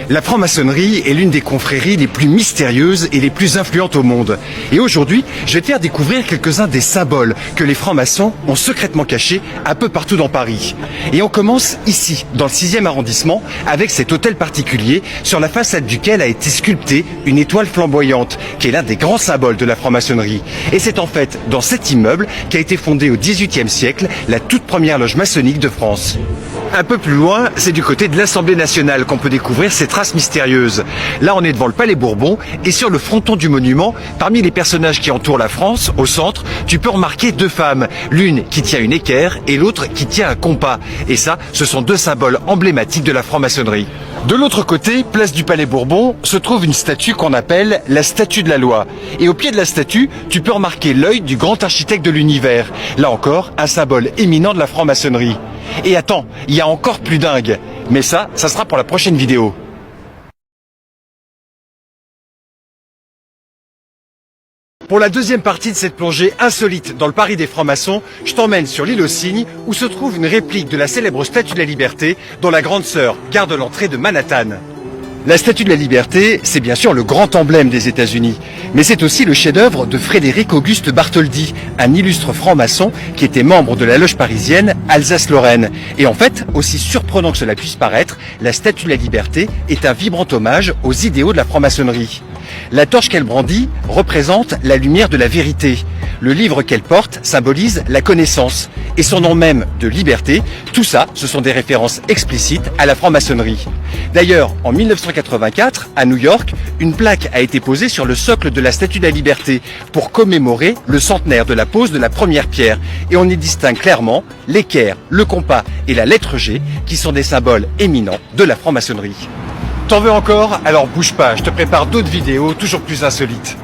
La franc-maçonnerie est l'une des confréries les plus mystérieuses et les plus influentes au monde. Et aujourd'hui, je vais te faire découvrir quelques-uns des symboles que les francs-maçons ont secrètement cachés un peu partout dans Paris. Et on commence ici, dans le 6e arrondissement, avec cet hôtel particulier sur la façade duquel a été sculptée une étoile flamboyante, qui est l'un des grands symboles de la franc-maçonnerie. Et c'est en fait dans cet immeuble qu'a été fondée au XVIIIe siècle la toute première loge maçonnique de France. Un peu plus loin, c'est du côté de l'Assemblée nationale qu'on peut découvrir ces traces mystérieuses. Là, on est devant le Palais Bourbon et sur le fronton du monument, parmi les personnages qui entourent la France, au centre, tu peux remarquer deux femmes. L'une qui tient une équerre et l'autre qui tient un compas. Et ça, ce sont deux symboles emblématiques de la franc-maçonnerie. De l'autre côté, place du Palais Bourbon, se trouve une statue qu'on appelle la Statue de la Loi. Et au pied de la statue, tu peux remarquer l'œil du grand architecte de l'univers. Là encore, un symbole éminent de la franc-maçonnerie. Et attends, il y a encore plus dingue. Mais ça sera pour la prochaine vidéo. Pour la deuxième partie de cette plongée insolite dans le Paris des francs-maçons, je t'emmène sur l'île aux Cygnes où se trouve une réplique de la célèbre Statue de la Liberté dont la grande sœur garde l'entrée de Manhattan. La Statue de la Liberté, c'est bien sûr le grand emblème des États-Unis, mais c'est aussi le chef-d'œuvre de Frédéric Auguste Bartholdi, un illustre franc-maçon qui était membre de la loge parisienne Alsace-Lorraine. Et en fait, aussi surprenant que cela puisse paraître, la Statue de la Liberté est un vibrant hommage aux idéaux de la franc-maçonnerie. La torche qu'elle brandit représente la lumière de la vérité. Le livre qu'elle porte symbolise la connaissance. Et son nom même de liberté, tout ça, ce sont des références explicites à la franc-maçonnerie. D'ailleurs, en 1984, à New York, une plaque a été posée sur le socle de la Statue de la Liberté pour commémorer le centenaire de la pose de la première pierre. Et on y distingue clairement l'équerre, le compas et la lettre G, qui sont des symboles éminents de la franc-maçonnerie. T'en veux encore? Alors bouge pas, je te prépare d'autres vidéos toujours plus insolites.